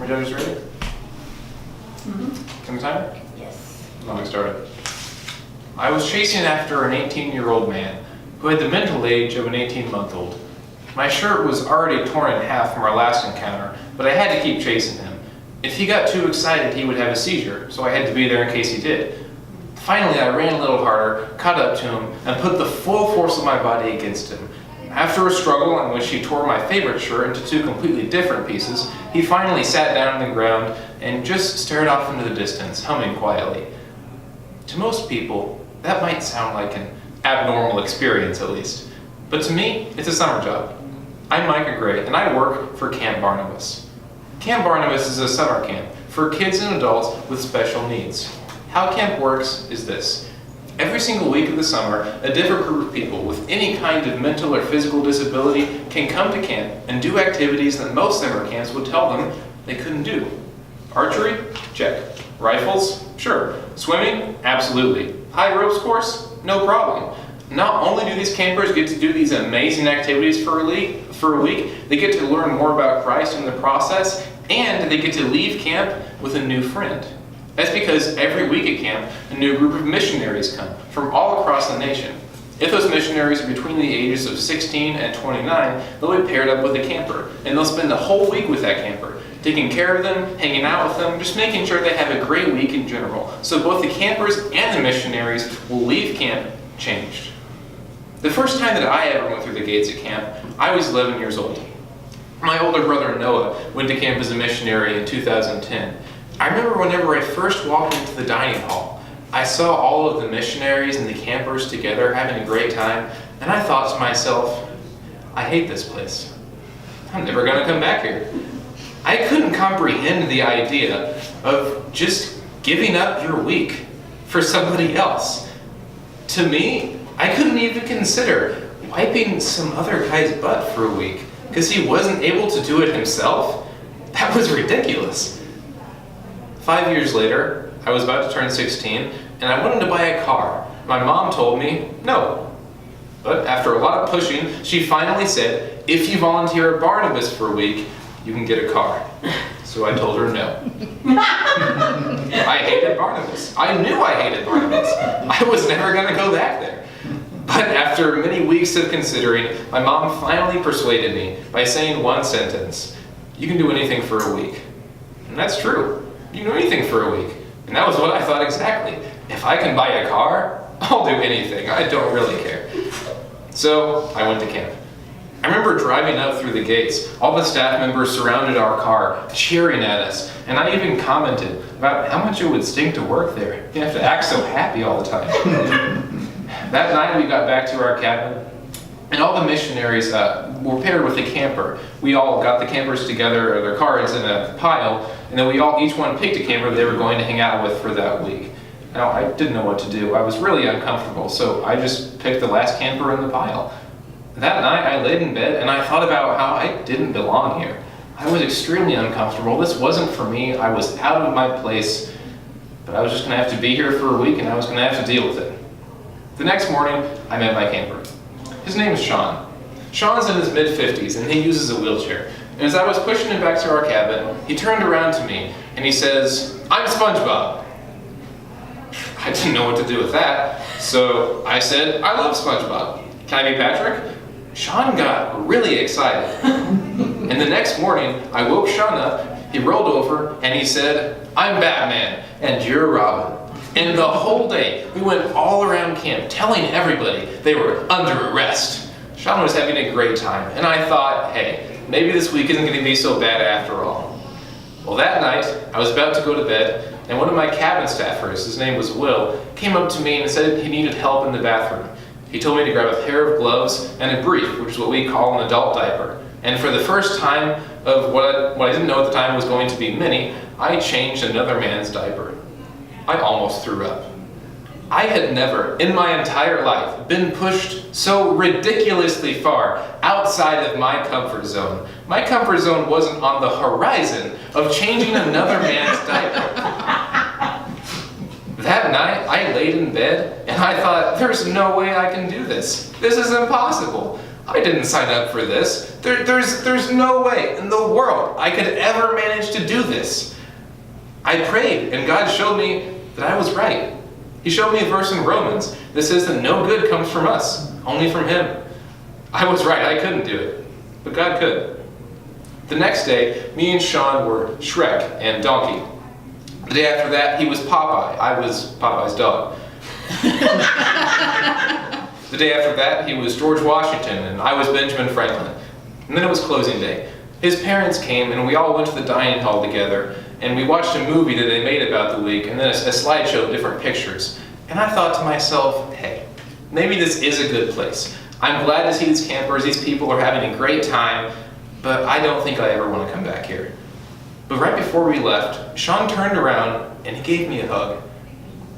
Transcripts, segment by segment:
Are judges ready? Can we time it? Yes. Let me start it. I was chasing after an 18-year-old man who had the mental age of an 18-month-old. My shirt was already torn in half from our last encounter, but I had to keep chasing him. If he got too excited, he would have a seizure, so I had to be there in case he did. Finally, I ran a little harder, caught up to him, and put the full force of my body against him. After a struggle in which he tore my favorite shirt into two completely different pieces, he finally sat down on the ground and just stared off into the distance, humming quietly. To most people, that might sound like an abnormal experience at least, but to me, it's a summer job. I'm Micah Gray, and I work for Camp Barnabas. Camp Barnabas is a summer camp for kids and adults with special needs. How camp works is this. Every single week of the summer, a different group of people with any kind of mental or physical disability can come to camp and do activities that most summer camps would tell them they couldn't do. Archery? Check. Rifles? Sure. Swimming? Absolutely. High ropes course? No problem. Not only do these campers get to do these amazing activities for a week, they get to learn more about Christ in the process, and they get to leave camp with a new friend. That's because every week at camp, a new group of missionaries come from all across the nation. If those missionaries are between the ages of 16 and 29, they'll be paired up with a camper, and they'll spend the whole week with that camper, taking care of them, hanging out with them, just making sure they have a great week in general. So both the campers and the missionaries will leave camp changed. The first time that I ever went through the gates at camp, I was 11 years old. My older brother Noah went to camp as a missionary in 2010. I remember whenever I first walked into the dining hall, I saw all of the missionaries and the campers together having a great time, and I thought to myself, I hate this place. I'm never going to come back here. I couldn't comprehend the idea of just giving up your week for somebody else. To me, I couldn't even consider wiping some other guy's butt for a week because he wasn't able to do it himself. That was ridiculous. 5 years later, I was about to turn 16, and I wanted to buy a car. My mom told me no. But after a lot of pushing, she finally said, if you volunteer at Barnabas for a week, you can get a car. So I told her no. I hated Barnabas. I knew I hated Barnabas. I was never going to go back there. But after many weeks of considering, my mom finally persuaded me by saying one sentence, you can do anything for a week. And that's true. You can do anything for a week. And that was what I thought exactly. If I can buy a car, I'll do anything. I don't really care. So I went to camp. I remember driving up through the gates. All the staff members surrounded our car, cheering at us. And I even commented about how much it would stink to work there. You have to act so happy all the time. That night we got back to our cabin, and all the missionaries were paired with a camper. We all got the campers together, or their cars in a pile, and then each one picked a camper they were going to hang out with for that week. Now, I didn't know what to do. I was really uncomfortable, so I just picked the last camper in the pile. That night I laid in bed and I thought about how I didn't belong here. I was extremely uncomfortable. This wasn't for me. I was out of my place, but I was just going to have to be here for a week and I was going to have to deal with it. The next morning, I met my camper. His name is Sean. Sean's in his mid-50s and he uses a wheelchair. And as I was pushing him back to our cabin, he turned around to me and he says, I'm SpongeBob. I didn't know what to do with that, so I said, I love SpongeBob. Can I be Patrick? Sean got really excited. And the next morning, I woke Sean up, he rolled over, and he said, I'm Batman, and you're Robin. And the whole day, we went all around camp telling everybody they were under arrest. Sean was having a great time, and I thought, hey, maybe this week isn't going to be so bad after all. Well, that night, I was about to go to bed, and one of my cabin staffers, his name was Will, came up to me and said he needed help in the bathroom. He told me to grab a pair of gloves and a brief, which is what we call an adult diaper. And for the first time of what I didn't know at the time was going to be many, I changed another man's diaper. I almost threw up. I had never, in my entire life, been pushed so ridiculously far outside of my comfort zone. My comfort zone wasn't on the horizon of changing another man's diaper. That night, I laid in bed, and I thought, there's no way I can do this. This is impossible. I didn't sign up for this. There's no way in the world I could ever manage to do this. I prayed, and God showed me that I was right. He showed me a verse in Romans that says that no good comes from us, only from Him. I was right, I couldn't do it, but God could. The next day, me and Sean were Shrek and Donkey. The day after that, he was Popeye. I was Popeye's dog. The day after that, he was George Washington, and I was Benjamin Franklin. And then it was closing day. His parents came, and we all went to the dining hall together, and we watched a movie that they made about the week, and then a slideshow of different pictures. And I thought to myself, hey, maybe this is a good place. I'm glad to see these campers, these people are having a great time, but I don't think I ever want to come back here. But right before we left, Sean turned around and he gave me a hug.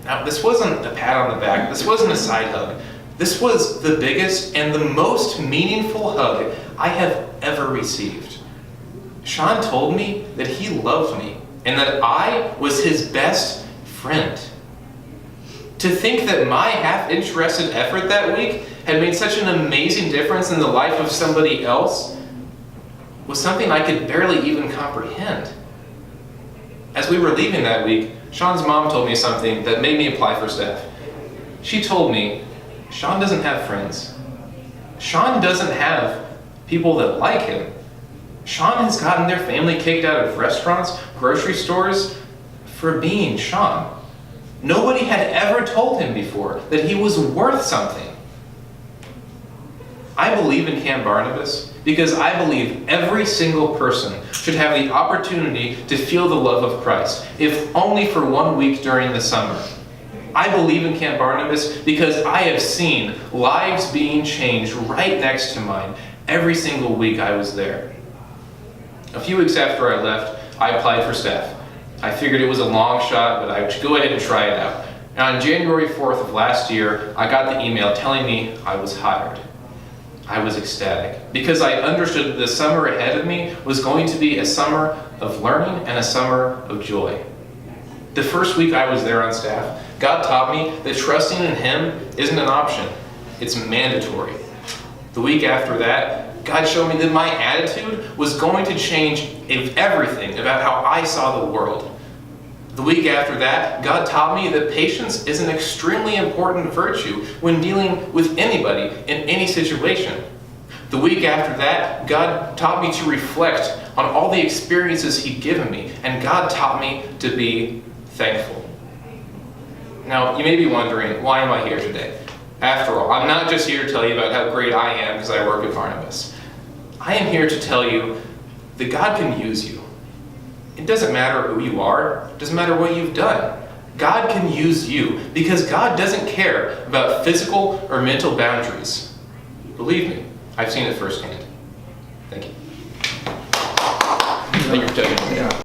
Now, this wasn't a pat on the back, this wasn't a side hug. This was the biggest and the most meaningful hug I have ever received. Sean told me that he loved me and that I was his best friend. To think that my half-interested effort that week had made such an amazing difference in the life of somebody else was something I could barely even comprehend. As we were leaving that week, Sean's mom told me something that made me apply for staff. She told me, Sean doesn't have friends. Sean doesn't have people that like him. Sean has gotten their family kicked out of restaurants, grocery stores, for being Sean. Nobody had ever told him before that he was worth something. I believe in Camp Barnabas because I believe every single person should have the opportunity to feel the love of Christ, if only for 1 week during the summer. I believe in Camp Barnabas because I have seen lives being changed right next to mine every single week I was there. A few weeks after I left, I applied for staff. I figured it was a long shot, but I should go ahead and try it out. And on January 4th of last year, I got the email telling me I was hired. I was ecstatic because I understood that the summer ahead of me was going to be a summer of learning and a summer of joy. The first week I was there on staff, God taught me that trusting in Him isn't an option, it's mandatory. The week after that, God showed me that my attitude was going to change everything about how I saw the world. The week after that, God taught me that patience is an extremely important virtue when dealing with anybody in any situation. The week after that, God taught me to reflect on all the experiences He'd given me, and God taught me to be thankful. Now, you may be wondering, why am I here today? After all, I'm not just here to tell you about how great I am because I work at Barnabas. I am here to tell you that God can use you. It doesn't matter who you are. It doesn't matter what you've done. God can use you because God doesn't care about physical or mental boundaries. Believe me, I've seen it firsthand. Thank you. Thank you for taking me.